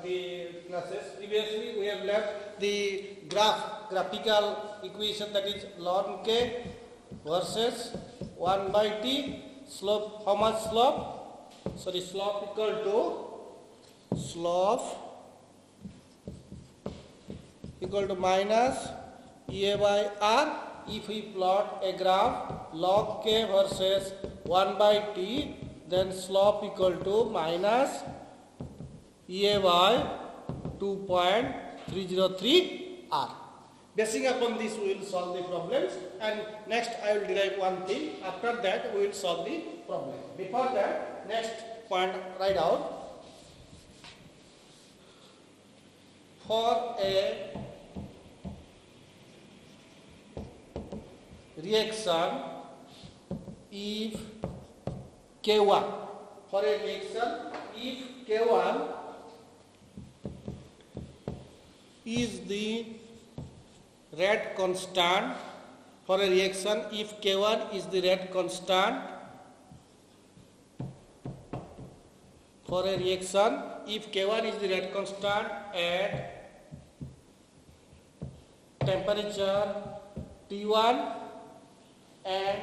the classes. Previously we have left the graphical equation, that is ln k versus 1 by t. Slope, how much slope? Sorry, slope equal to minus a by r. If we plot a graph log k versus 1 by t, then slope equal to minus a by 2.303 r. Basing upon this, we will solve the problems, and next I will derive one thing. After that, we will solve the problem. Before that, next point, write out. For a reaction, if K1, for a reaction, if K1 is the rate constant, for a reaction, if K1 is the rate constant, for a reaction, if K1 is the rate constant at temperature T1 and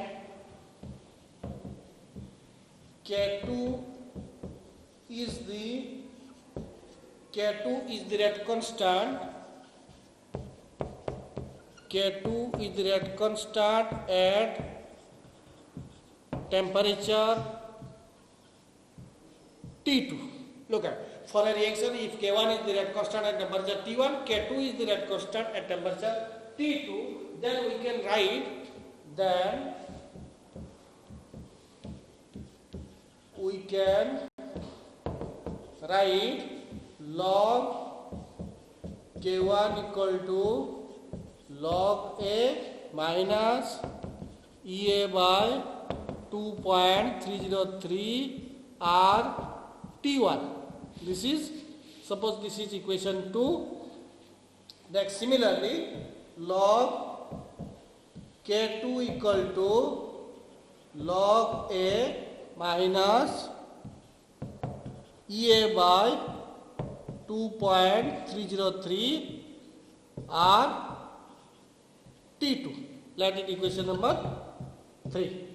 K2 is the rate constant, K2 is the rate constant at temperature T2. Look at, for a reaction, if K1 is the rate constant at temperature T1, K2 is the rate constant at temperature T2, then we can write, log K1 equal to log A minus EA by 2.303 R T1. This is, suppose this is equation 2. Next, similarly, log K2 equal to log A minus EA by 2.303 R T2. Let it equation number 3.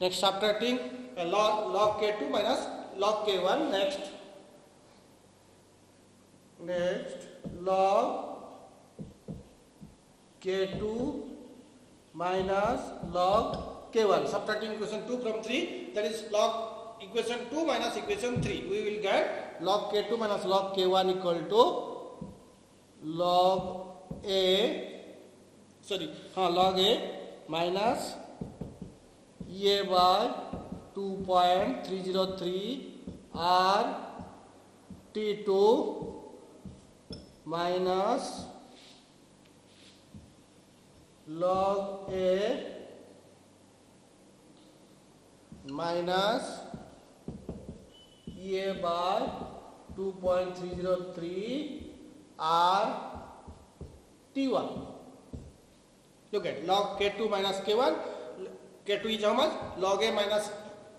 Next, subtracting log K2 minus log K1. Next log K2 minus log K1. Subtracting equation 2 from 3, that is log equation 2 minus equation 3. We will get log K2 minus log K1 equal to log A minus EA by 2.303 R T2 minus log A minus EA by 2.303 R T1. Look at log K2 minus K1. K2 is how much? Log A minus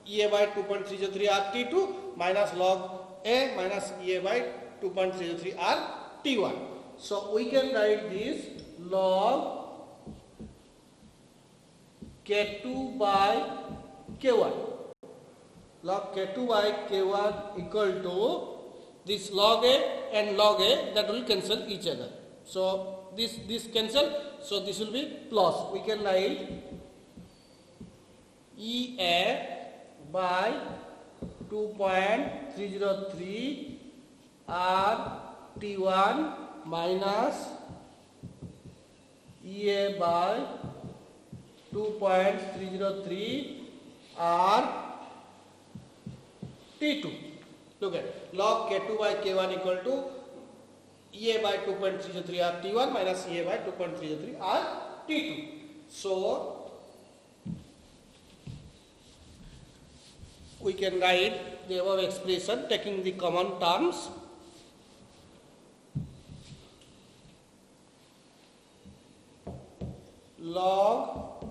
EA by 2.303 R T2 minus log A minus EA by 2.303 R T1. So we can write this log K2 by K1. Log K2 by K1 equal to this log A and log A, that will cancel each other. So this cancel, so this will be plus. We can write EA by 2.303 R T1 minus EA by 2.303 R T2. Look at log K2 by K1 equal to EA by 2.303 R T1 minus EA by 2.303 R T2. So we can write the above expression taking the common terms. Log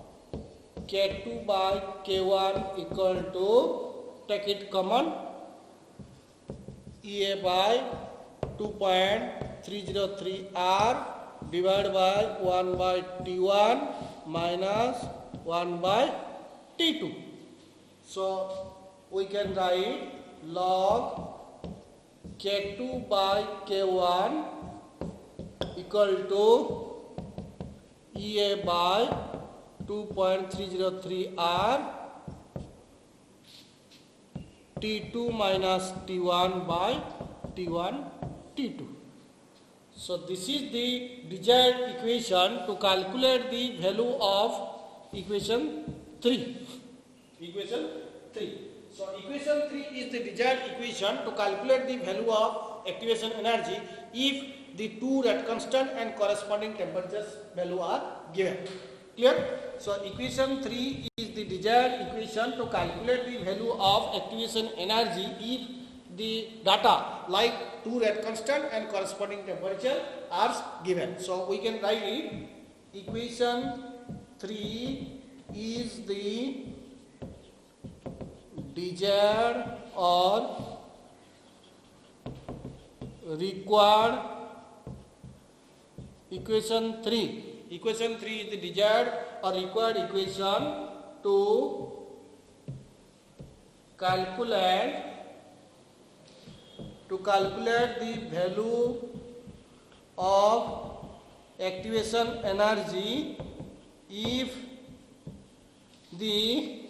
K2 by K1 equal to, take it common, EA by 2.303 R divided by 1 by T1 minus 1 by T2. So we can write log K2 by K1 equal to EA by 2.303 R T2 minus T1 by T1 T2. So this is the desired equation to calculate the value of equation 3. Equation 3. So equation 3 is the desired equation to calculate the value of activation energy if the two rate constant and corresponding temperatures value are given. Clear? So equation 3 is the desired equation to calculate the value of activation energy if the data like two rate constant and corresponding temperature are given. So we can write it. Equation 3 is the desired or required equation 3. Equation 3 is the desired or required equation to calculate the value of activation energy if the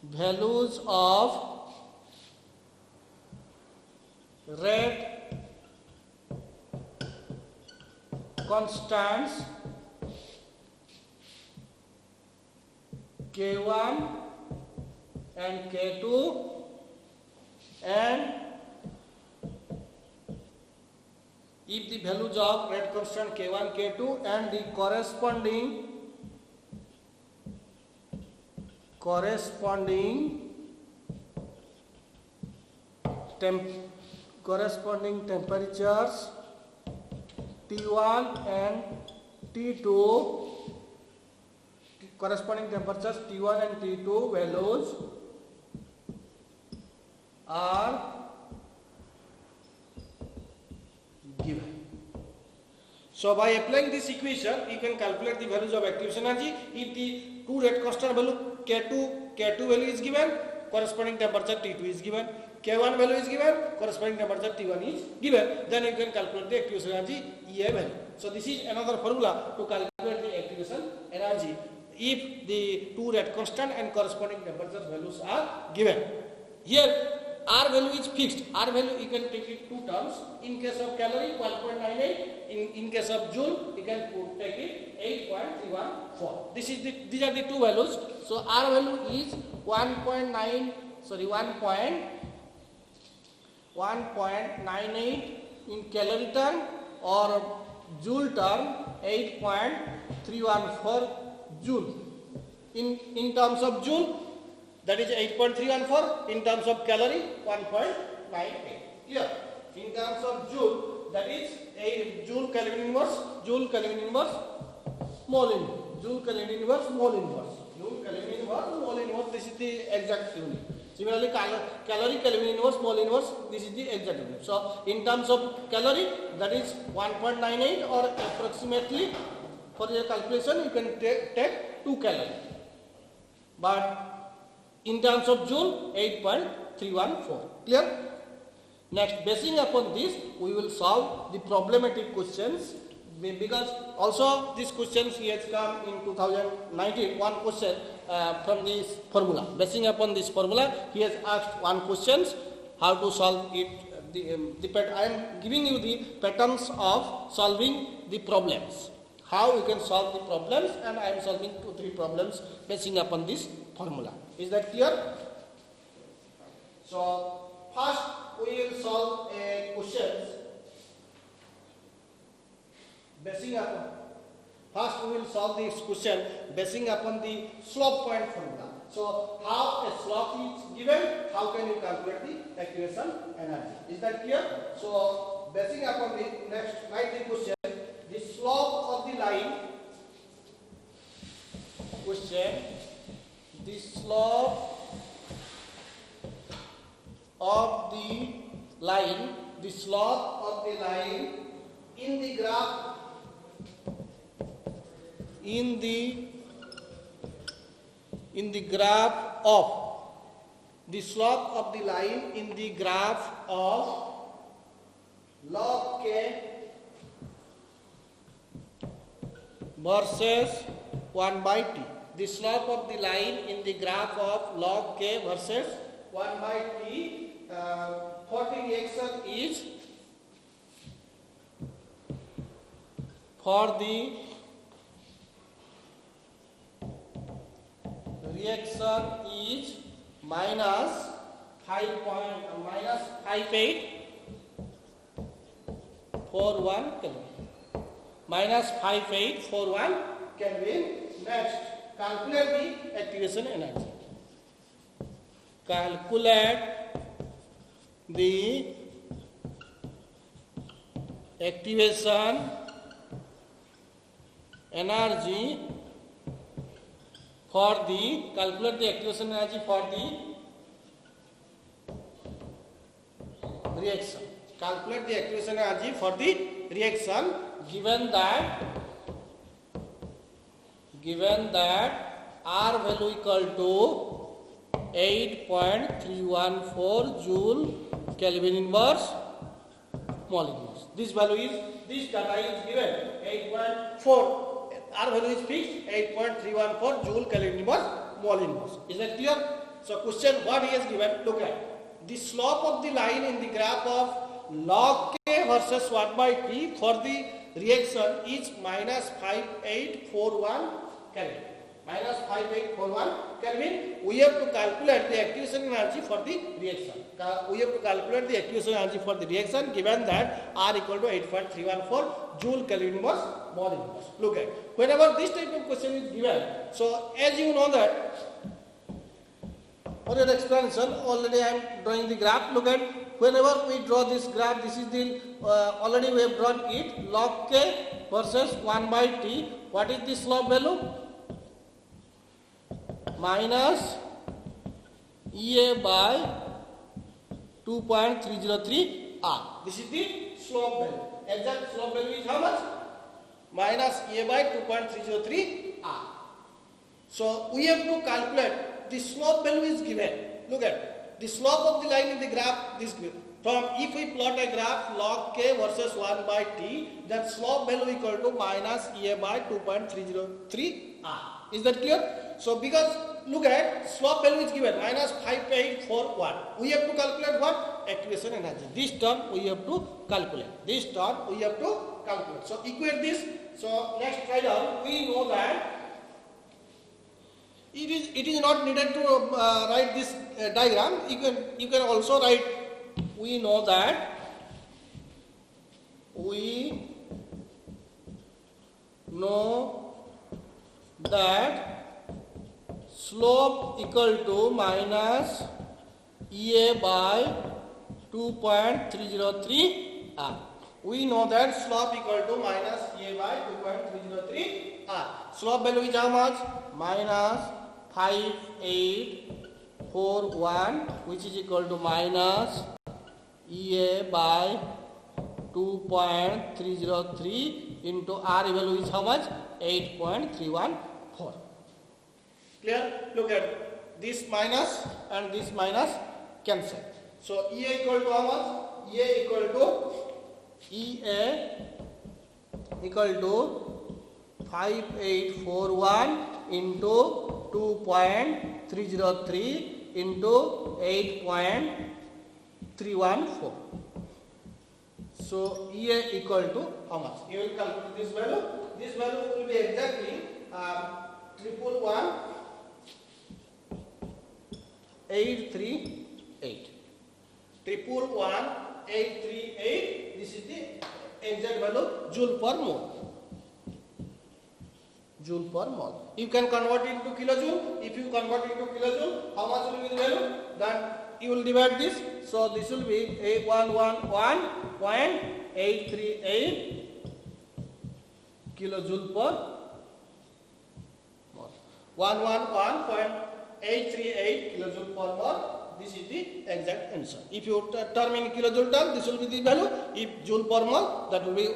values of rate constants K1 and K2 and if the values of rate constant K1, K2 and the corresponding temperatures T1 and T2 values are given. So by applying this equation, you can calculate the values of activation energy if the two rate constant value K2 value is given, corresponding temperature T2 is given, K1 value is given, corresponding temperature T1 is given, then you can calculate the activation energy EA value. So this is another formula to calculate the activation energy if the two rate constant and corresponding temperature values are given. Here R value is fixed. R value you can take it two terms. In case of calorie 1.98, in case of joule you can take it 8.314. These are the two values. So R value is 1.98 in calorie term or joule term 8.314 joule. In terms of joule, that is 8.314. In terms of calorie, 1.98. Clear? In terms of joule, that is a joule Kelvin inverse, mole inverse. Joule Kelvin inverse, mole inverse. Joule Kelvin inverse, mole inverse. This is the exact unit. Similarly, calorie Kelvin inverse, mole inverse. This is the exact unit. So in terms of calorie, that is 1.98 or approximately. For your calculation, you can take 2 calories. But in terms of joule, 8.314. Clear? Next, basing upon this, we will solve the problematic questions, because also this question has come in 2019, one question from this formula. Basing upon this formula, he has asked one question, how to solve it. I am giving you the patterns of solving the problems. How you can solve the problems, and I am solving 2-3 problems basing upon this formula. Is that clear? So first we will solve a question basing upon. First we will solve this question basing upon the slope point formula. So how a slope is given, how can you calculate the activation energy? Is that clear? So basing upon the next write the question. The slope of the line question. The slope of the line the slope of the line in the graph of the slope of the line in the graph of log k versus 1 by t. The slope of the line in the graph of log k versus 1 by t for the reaction is minus 5841 Kelvin. Minus 5841 Kelvin. Next, calculate the activation energy. Calculate the activation energy for the reaction. Calculate the activation energy for the reaction given that R value equal to 8.314 joule Kelvin inverse mole inverse. This data is given 8.4. R value is fixed 8.314 joule Kelvin inverse mole inverse. Is that clear? So question what he has given, look at the slope of the line in the graph of log k versus 1 by t for the reaction is minus 5841 Kelvin. Minus 5841 Kelvin. We have to calculate the activation energy for the reaction. Given that R equal to 8.314 joule Kelvin inverse mole inverse. Look at whenever this type of question is given. So as you know that for your explanation already I am drawing the graph. Look at whenever we draw this graph, this is the already we have drawn it, log k versus 1 by t. What is the slope value? Minus EA by 2.303 R. This is the slope value. Exact slope value is how much? Minus EA by 2.303 R. So we have to calculate the slope value is given. Look at the slope of the line in the graph. This from if we plot a graph log k versus 1 by t, that slope value equal to minus EA by 2.303 R. Is that clear? So because look at slope value is given minus 5841. We have to calculate what? Activation energy. This term we have to calculate. So equate this. So next try down. We know that it is not needed to write this diagram. You can also write. We know that slope equal to minus EA by 2.303 R. We know that slope equal to minus EA by 2.303 R. Slope value is how much? Minus 5841, which is equal to minus EA by 2.303 into R value is how much? 8.314. Clear? Look at this minus and this minus cancel. So EA equal to how much? EA equal to 5841 into 2.303 into 8.314. So EA equal to how much? You will calculate this value. This value will be exactly 111,838. 111,838. This is the exact value joule per mole. You can convert it into kilojoule. If you convert it into kilojoule, how much will be the value? Then you will divide this. So this will be 111.838 kilojoule per mole. 111.838 kilojoule per mole. this is the exact answer. If you term in kilojoule term, this will be the value. If joule per mole, that will be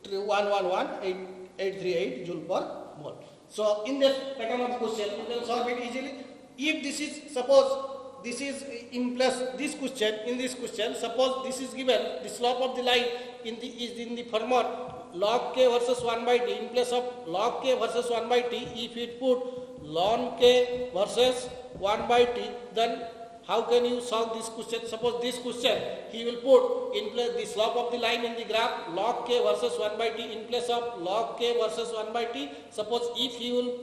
111,838 joule per mole. So in this pattern of question, you can solve it easily. If this is, suppose this is in plus this question, in this question, suppose this is given, the slope of the line is in the format log k versus 1 by t. In place of log k versus 1 by t, if it put ln k versus 1 by t, then how can you solve this question? Suppose this question, he will put in place the slope of the line in the graph log k versus 1 by t in place of log k versus 1 by t. Suppose if he will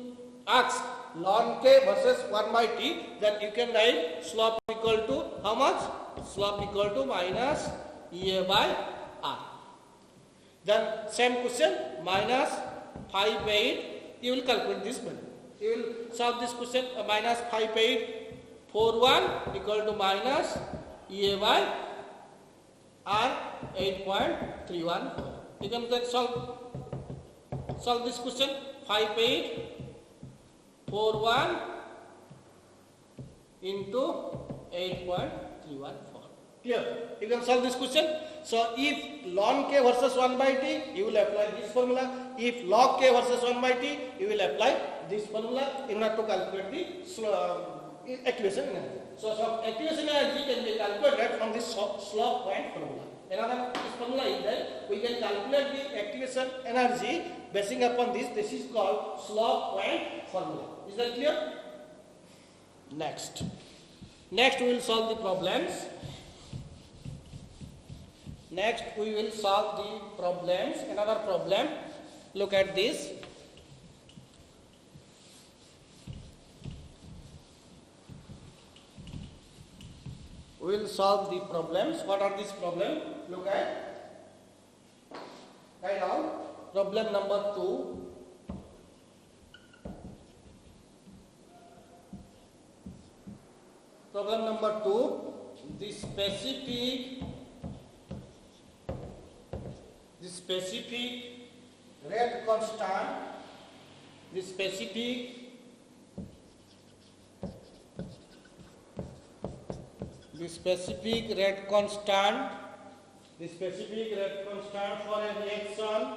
ask ln k versus 1 by t, then you can write slope equal to how much? Slope equal to minus Ea by r. Then same question, minus 5/8, you will calculate this value. You will solve this question, minus 5/841 equal to minus Ea by r 8.31. You can then solve this question, 5/841 into 8.314. Clear? You can solve this question. So if ln k versus 1 by t, you will apply this formula. If log k versus 1 by t, you will apply this formula in order to calculate the activation energy. So activation energy can be calculated from this slope point formula. Another formula is that we can calculate the activation energy basing upon this. This is called slope point formula. Is that clear? Next we will solve the problems. Next we will solve the problems. Another problem. Look at this. We will solve the problems. What are these problems? Look at. Write down. Problem number 2. Problem number 2. The specific rate constant. The specific rate constant for a reaction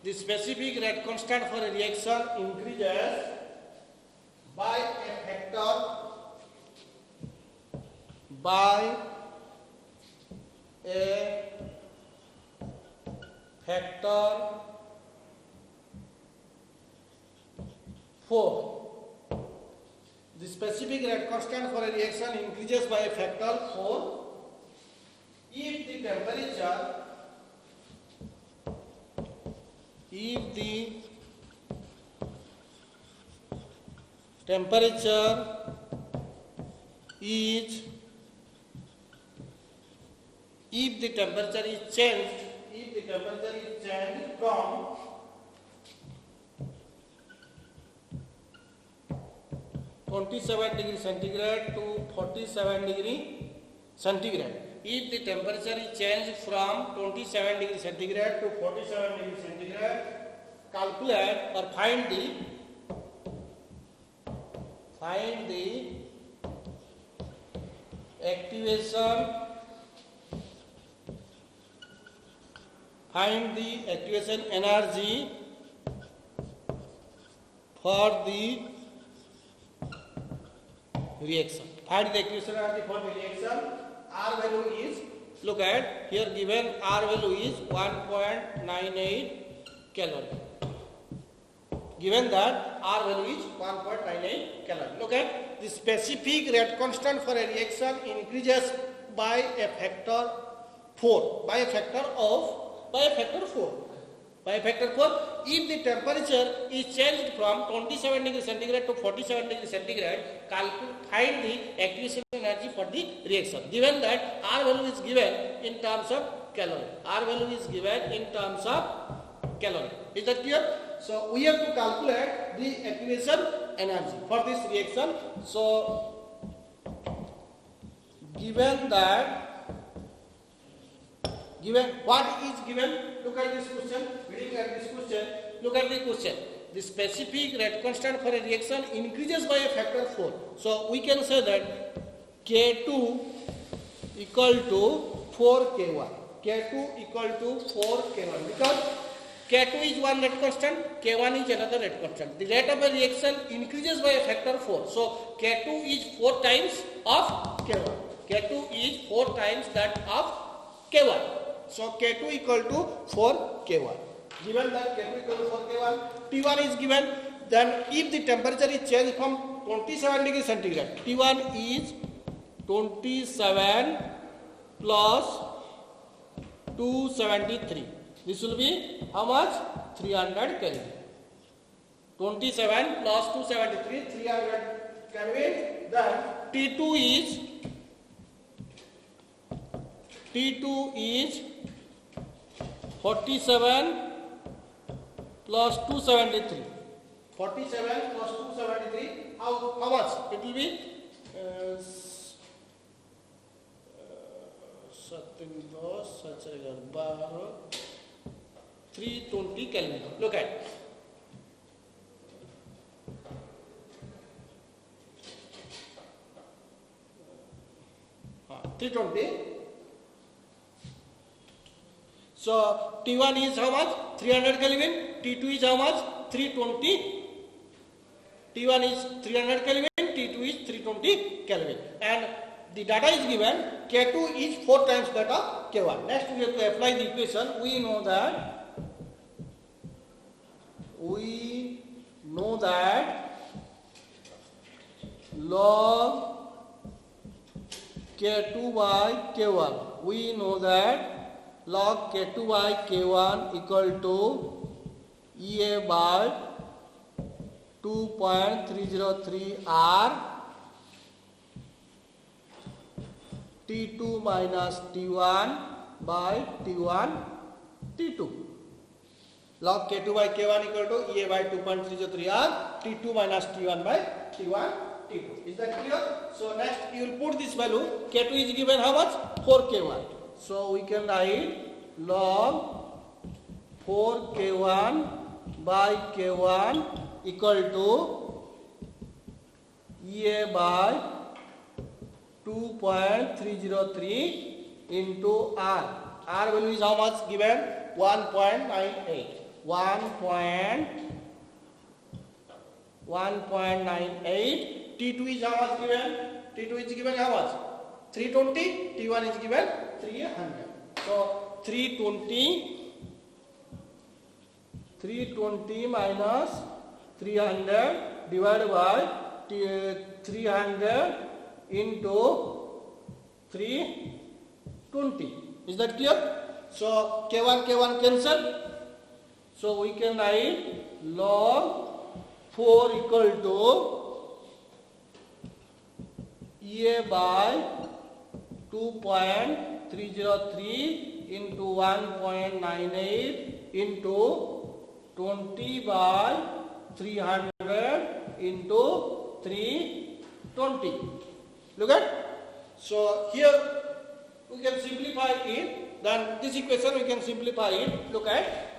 the specific rate constant for a reaction increases by a factor 4. The specific rate constant for a reaction increases by a factor 4 if the temperature is changed from 27 degree centigrade to 47 degree centigrade. If the temperature is changed from 27 degree centigrade to 47 degree centigrade, calculate or find the activation energy for the reaction. Find the activation energy for the reaction. R value is, look at here, given R value is 1.98 calorie. Given that R value is 1.98 calorie. Look at the specific rate constant for a reaction increases by a factor 4. By a factor 4. If the temperature is changed from 27 degree centigrade to 47 degree centigrade, find the activation energy for the reaction. Given that R value is given in terms of calorie. Is that clear? So we have to calculate the activation energy for this reaction. So given that Given what is given? Look at this question. Reading at this question. Look at the question. The specific rate constant for a reaction increases by a factor 4. So we can say that K2 equal to 4K1. K2 equal to 4K1 because K2 is one rate constant, K1 is another rate constant. The rate of a reaction increases by a factor 4. So K2 is 4 times of K1. K2 is 4 times that of K1. So K2 equal to 4K1. Given that K2 equal to 4K1, T1 is given. Then if the temperature is changed from 27 degrees centigrade, T1 is 27 plus 273. This will be how much? 300 Kelvin. 27 plus 273, 300 Kelvin. Then T2 is 47 plus 273. 47 plus 273. How much? It will be 320 Kelvin. Look at it. 320. So T1 is how much? 300 Kelvin. T2 is how much? 320. T1 is 300 Kelvin. T2 is 320 Kelvin. And the data is given. K2 is 4 times that of K1. Next we have to apply the equation. We know that log K2 by K1. We know that log K2 by K1 equal to EA by 2.303 R T2 minus T1 by T1 T2. Log K2 by K1 equal to EA by 2.303 R T2 minus T1 by T1 T2. Is that clear? So next you will put this value. K2 is given how much? 4K1. So we can write log 4K1 by K1 equal to EA by 2.303 into R. R value is how much given? 1.98. 1.98. T2 is how much given? T2 is given how much? 320. T1 is given 300. So 320 minus 300 divided by 300 into 320. Is that clear? So K1 cancel. So we can write log 4 equal to EA by 2.303 into 1.98 into 20 by 300 into 320. Look at. So here we can simplify it. Then this equation we can simplify it. Look at.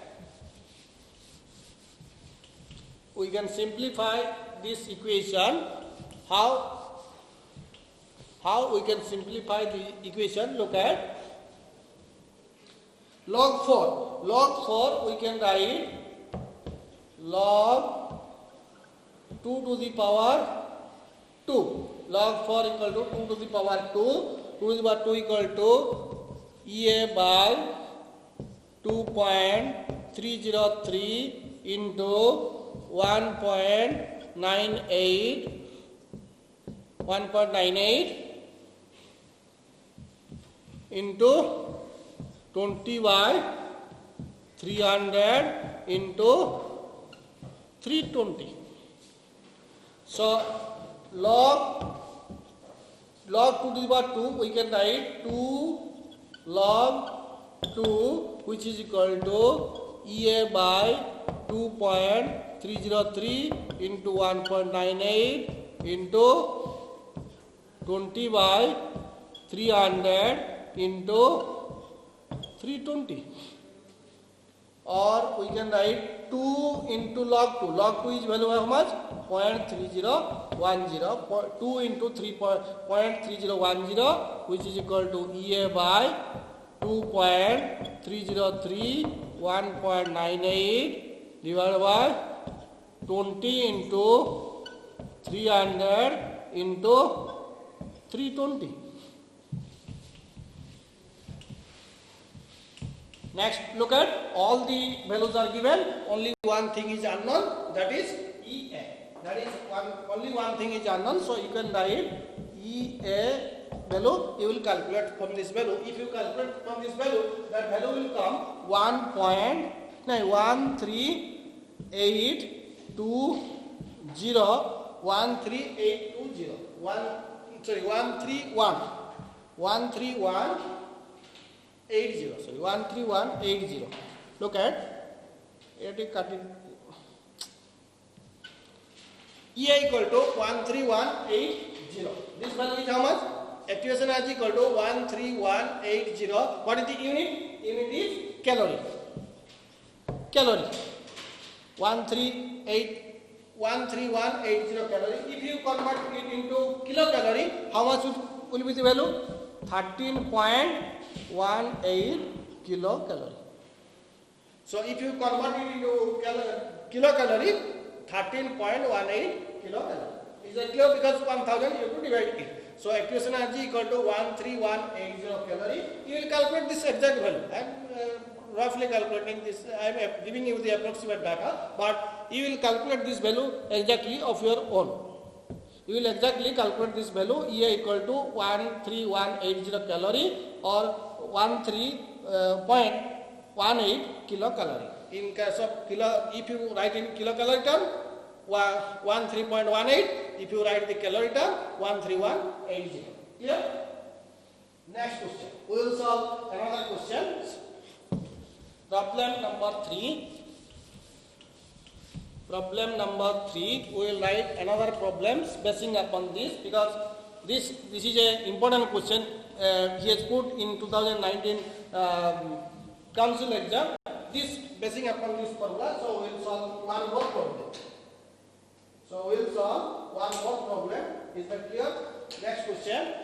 We can simplify this equation. How we can simplify the equation? Look at log 4. Log 4 we can write log 2 to the power 2. Log 4 equal to 2 to the power 2. 2 to the power 2 equal to EA by 2.303 into 1.98 into 20 by 300 into 320. So log 2 to the power 2 we can write 2 log 2 which is equal to EA by 2.303 into 1.98 into 20 by 300 into 320. Or we can write 2 into log 2. Log 2 is value how much? 0.3010. 2 into 0.3010, which is equal to EA by 2.303 1.98 divided by 20 into 300 into 320. Next, look at all the values are given. Only one thing is unknown, that is EA. That is only one thing is unknown. So you can write EA value. You will calculate from this value. If you calculate from this value, that value will come 13820. 13820. 13180. Look at it. EA equal to 13180. This value is how much? Activation energy equal to 13180. What is the unit? Unit is calorie. 13180 calorie. If you convert it into kilocalorie, how much will be the value? 13.18 kilocalorie. So if you convert it into kilocalorie, 13.18 kilocalorie. Is that clear? Because 1000 you have to divide it. So activation energy equal to 13180 calorie. You will calculate this exact value. I am roughly calculating this. I am giving you the approximate data, but you will calculate this value exactly of your own. You will exactly calculate this value. EA equal to 13180 calorie or 13.18 kilocalorie. In case of if you write in kilocalorie term, 13.18. If you write the calorie term, 13180. Clear? Next question. We will solve another question. Problem number 3. Problem number 3. We will write another problems basing upon this, because this is a important question. He has put in 2019 council exam. This basing upon this formula. So we will solve one more problem. So we will solve one more problem. Is that clear? Next question.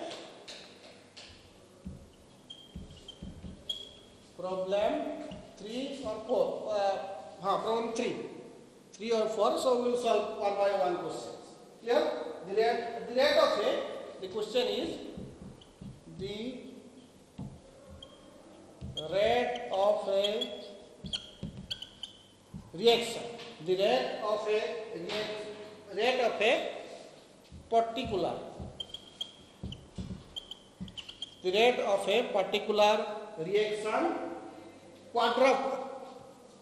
Problem 3 or 4. Problem 3. 3 or 4. So we will solve one by one questions. Clear? The rate of a. The question is the rate of a reaction. The rate of a particular. The rate of a particular reaction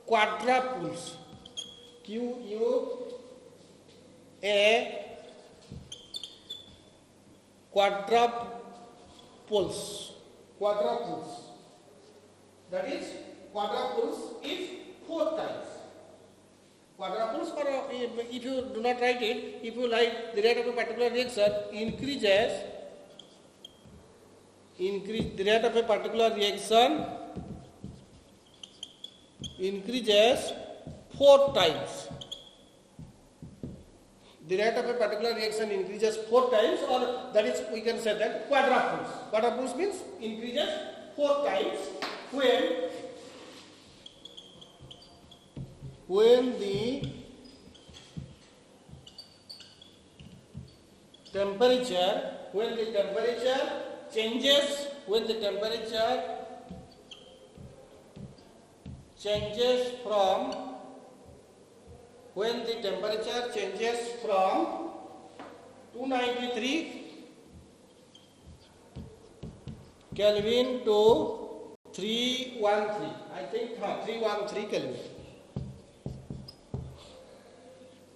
quadruples. QUA quadruples. That is, quadruples is 4 times. Quadruples, or if you do not write it, if you write the rate of a particular reaction increases, the rate of a particular reaction increases 4 times. The rate of a particular reaction increases 4 times, or that is, we can say that quadruples. Quadruples means increases 4 times when the temperature changes from 293 Kelvin to 313. I think 313 Kelvin.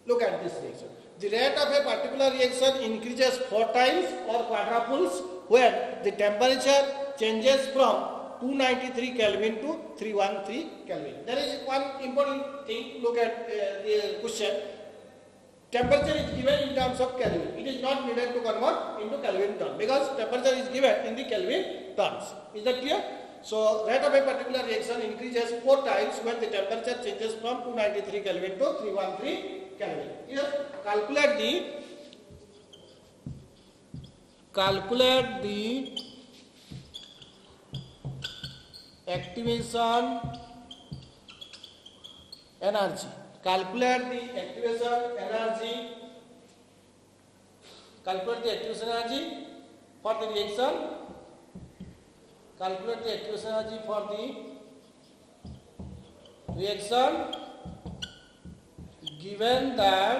Look at this reaction. The rate of a particular reaction increases 4 times or quadruples when the temperature changes from 293 Kelvin to 313 Kelvin. There is one important thing. Look at the question. Temperature is given in terms of Kelvin. It is not needed to convert into Kelvin terms because temperature is given in the Kelvin terms. Is that clear? So rate of a particular reaction increases 4 times when the temperature changes from 293 Kelvin to 313 Kelvin. Here calculate the activation energy. Calculate the activation energy. Calculate the activation energy for the reaction. Calculate the activation energy for the reaction given that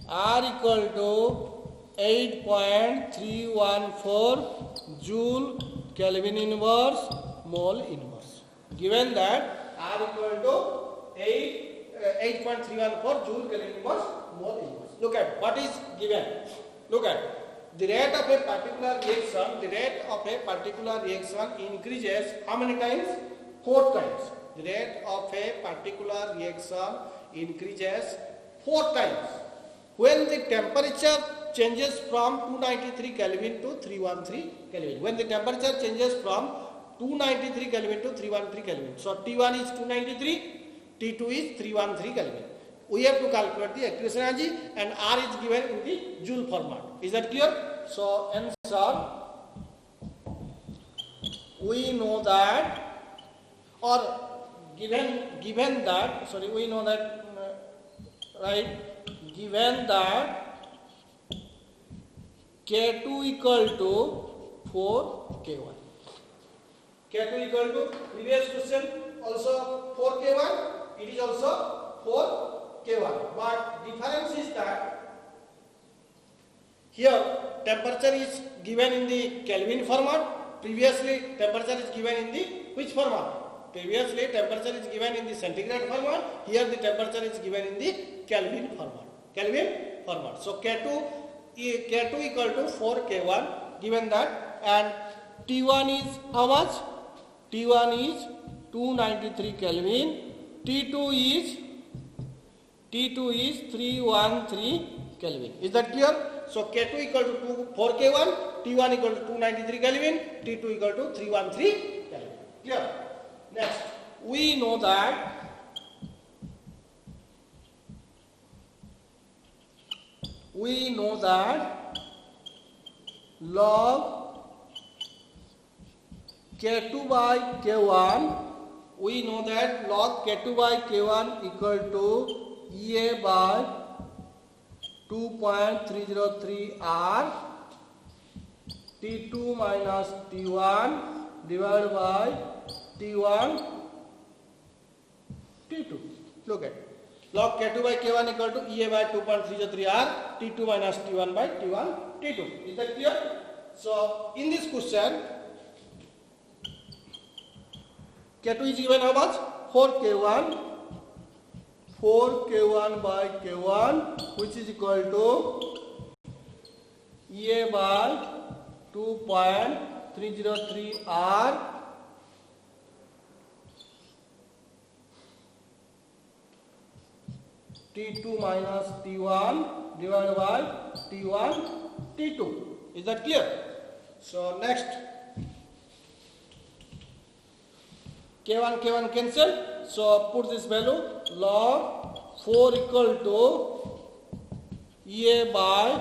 R equal to 8.314 Joule Kelvin inverse mole inverse. Given that R equal to 8.314 Joule Kelvin inverse mole inverse. Look at what is given. Look at the rate of a particular reaction. The rate of a particular reaction increases how many times? 4 times. The rate of a particular reaction increases 4 times when the temperature changes from 293 Kelvin to 313 Kelvin. When the temperature changes from 293 Kelvin to 313 Kelvin. So T1 is 293, T2 is 313 Kelvin. We have to calculate the activation energy and R is given in the Joule format. Is that clear? So answer, we know that, or given that, sorry, we know that, right, given that K2 equal to 4 K1. K2 equal to previous question also 4 K1, it is also 4 K1. But difference is that here temperature is given in the Kelvin format. Previously temperature is given in the which format? Previously temperature is given in the centigrade format. Here the temperature is given in the Kelvin format. So K2 equal to 4 K1 given that, and T1 is how much? T1 is 293 Kelvin. T2 is 313 Kelvin. Is that clear? So K2 equal to 4 K1, T1 equal to 293 Kelvin, T2 equal to 313 Kelvin. Clear? Next, we know that log K2 by K1, we know that log K2 by K1 equal to EA by 2.303 R T2 minus T1 divided by T1 T2. Look at log K2 by K1 equal to EA by 2.303 R T2 minus T1 by T1 T2. Is that clear? So in this question K2 is given how much? 4 K1 by K1 which is equal to EA by 2.303 R T2 minus T1 divided by T1 T2. Is that clear? So next K1 cancel. So put this value log 4 equal to EA by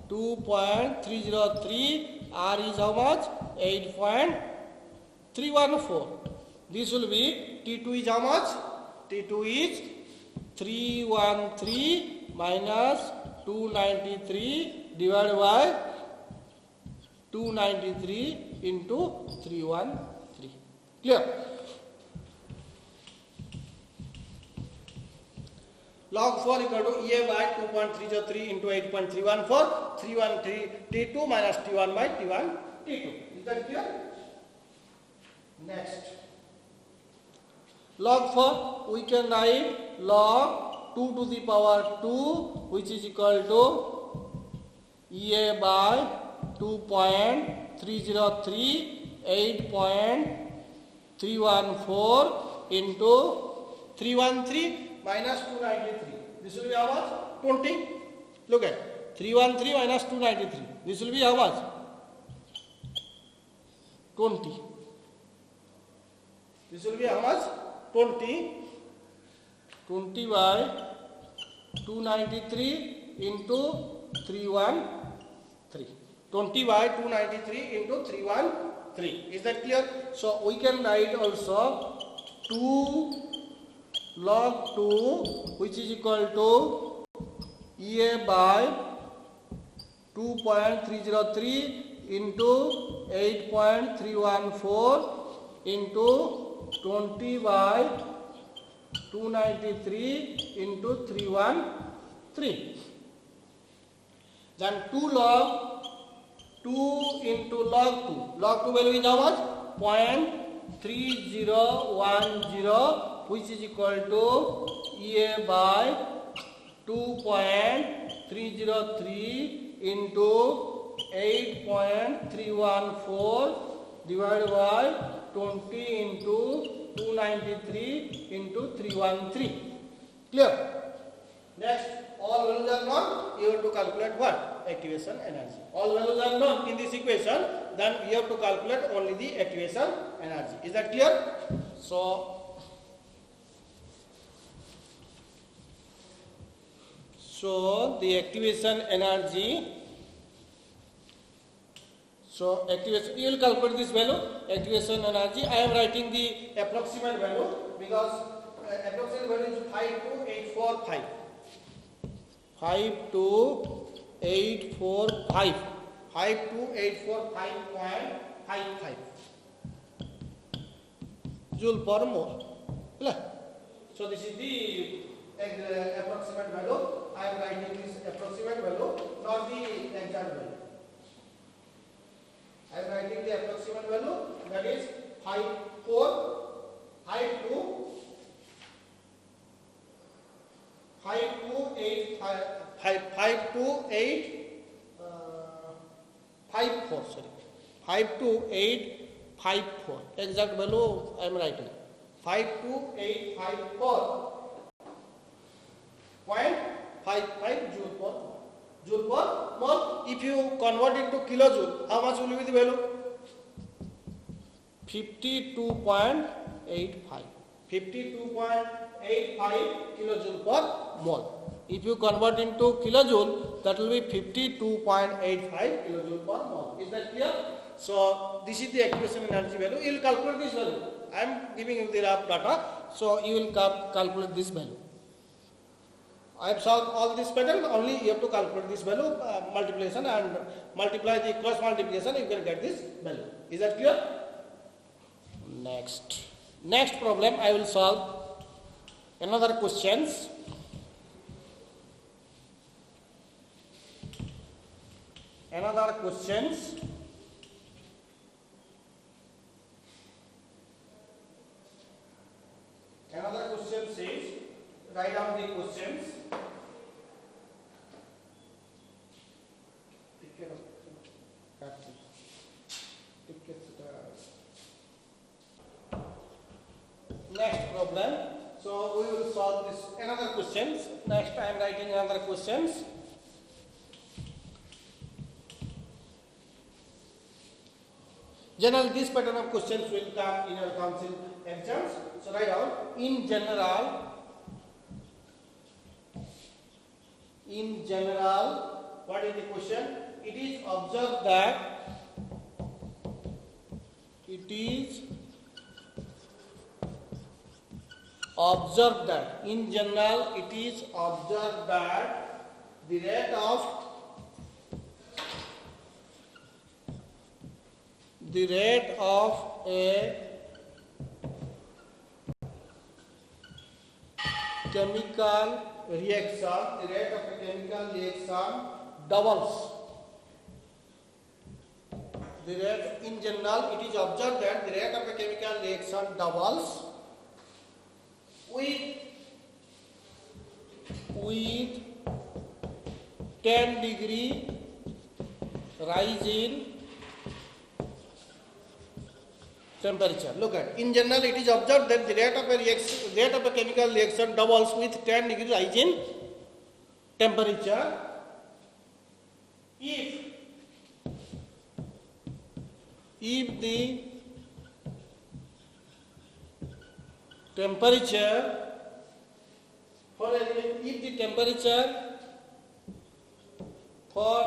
2.303 R is how much? 8.314. This will be T2 is how much? T2 is 313 minus 293 divided by 293 into 313. Clear? Log 4 equal to EA by 2.303 into 8.314, 313 T2 minus T1 by T1 T2. Is that clear? Next. Log 4 we can write log 2 to the power 2 which is equal to EA by 2.303 8.314 into 313 minus 293. This will be how much? 20. Look at 313 minus 293. This will be how much? 20. This will be how much? 20. 20 by 293 into 313. 20 by 293 into 313. Is that clear? So we can write also 2 log 2, which is equal to EA by 2.303 into 8.314 into 20 by 293 into 313. Then 2 log 2 into log 2. Log 2 value is how much? 0.3010, which is equal to EA by 2.303 into 8.314 divided by 20 into 293 into 313. Clear? Next, all values are known. You have to calculate what? Activation energy. All values are known in this equation. Then you have to calculate only the activation energy. Is that clear? So the activation energy. So activation, you will calculate this value, activation energy. I am writing the approximate value because approximate value is 52845. 52845. 52845.55 joule per mole. So this is the approximate value. I am writing this approximate value, not the exact value. I am writing the approximate value, that is 52854. Exact value I am writing 52854.55 joule per mole. If you convert it to kilojoule, how much will be the value? 52.85. 52.85 kilojoule per mole. If you convert into kilojoule, that will be 52.85 kilojoule per mole. Is that clear? So this is the activation energy value. You will calculate this value. I am giving you the rough data, so you will calculate this value. I have solved all this pattern, only you have to calculate this value, multiplication, and multiply the cross multiplication, you can get this value. Is that clear? Next problem I will solve another questions. Another question says, write down the questions. Next problem. So we will solve this another questions. Next I am writing another questions. Generally, this pattern of questions will come in your council exams. So write down, in general, what is the question? It is observed that in general it is observed that the rate of a chemical reaction doubles. In general, it is observed that the rate of a chemical reaction doubles with 10 degree rise in temperature. Look at, in general it is observed that the rate of a chemical reaction doubles with 10 degree rise in temperature if the temperature for if the temperature for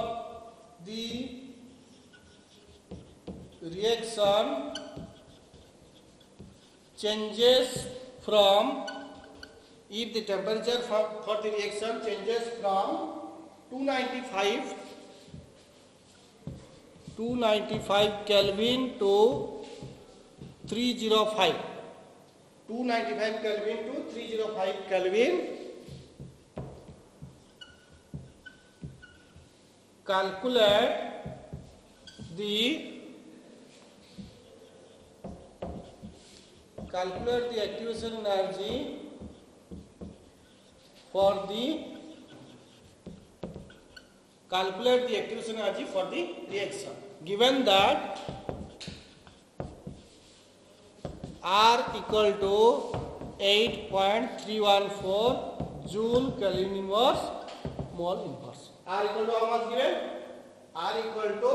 the reaction changes from if the temperature for the reaction changes from 295 Kelvin to 305 295 Kelvin to 305 Kelvin, calculate the activation energy for the reaction, given that R equal to 8.314 joule Kelvin inverse mole inverse. R equal to how much given? R equal to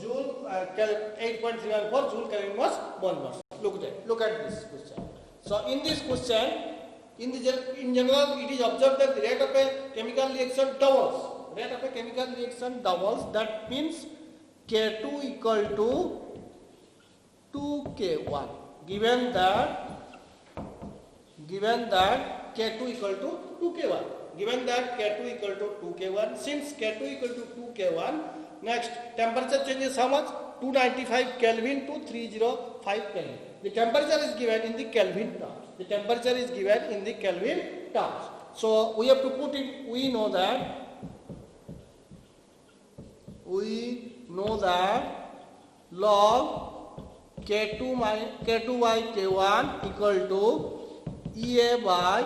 joule 8.314 joule Kelvin inverse mole inverse. Look at this question. So in this question, in general, it is observed that the rate of a chemical reaction doubles. That means K2 equal to 2K1. Given that K2 equal to 2K1. Since K2 equal to 2K1, next temperature changes how much? 295 Kelvin to 305 Kelvin. The temperature is given in the Kelvin terms. So we have to put it. We know that log K2 by K1 equal to EA by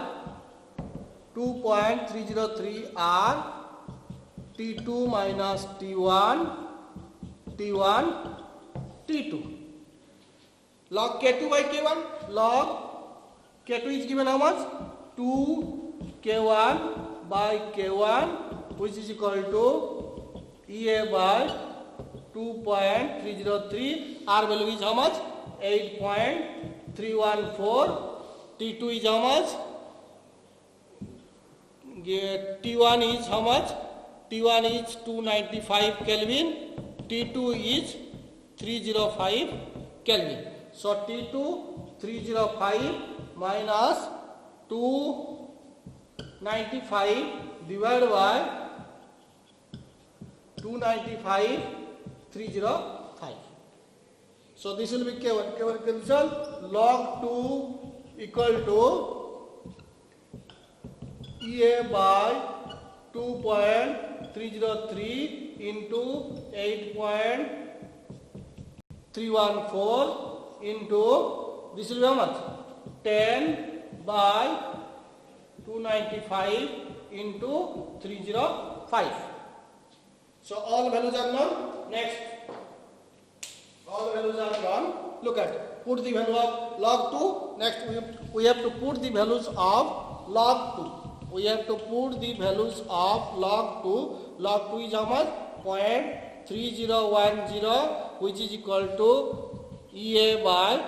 2.303 R T2 minus T1 T2. Log K2 by K1, log K2 is given how much? 2K1 by K1, which is equal to EA by 2.303. R value is how much? 8.314. T2 is how much? T1 is how much? T1 is 295 Kelvin. T2 is 305 Kelvin. So T2 305 minus 295 divided by 295 305. So this will be K1. K1 cancel. Log 2 equal to EA by 2.303 into 8.314 into, this will be how much? 10 by 295 into 305. So all values are known. Next, all values are known. Look at, put the value of log 2. Next, we have to put the values of log 2. We have to put the values of log 2. Log 2 is how much? 0.3010, which is equal to EA by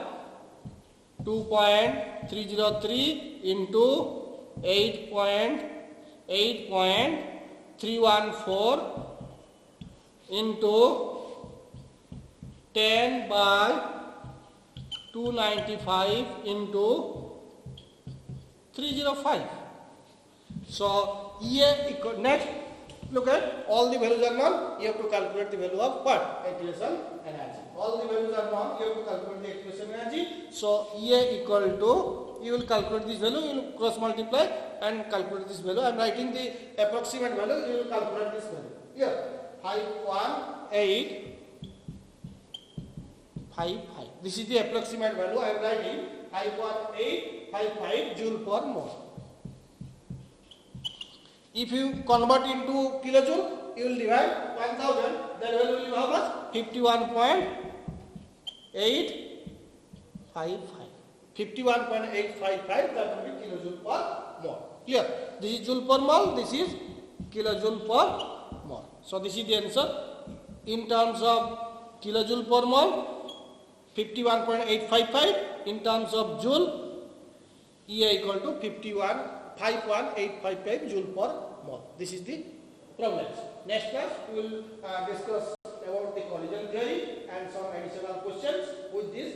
2.303 into 8.314 into 10 by 295 into 305. So EA equal, next look at, all the values are known. You have to calculate the value of what? Activation energy. All the values are known. You have to calculate the activation energy. So EA equal to, you will calculate this value, you will cross multiply and calculate this value. I am writing the approximate value, you will calculate this value. Here 51855. This is the approximate value. I am writing 51855 joule per mole. If you convert into kilojoule, you will divide 1000. Then value will be how much? 51.855. 51.855. That will be kilojoule per mole. Clear? This is joule per mole. This is kilojoule per mole. So this is the answer. In terms of kilojoule per mole, 51.855. In terms of joule, EA equal to 51855 joule per mole. This is the problem. Next class we will discuss about the collision theory and some additional questions with this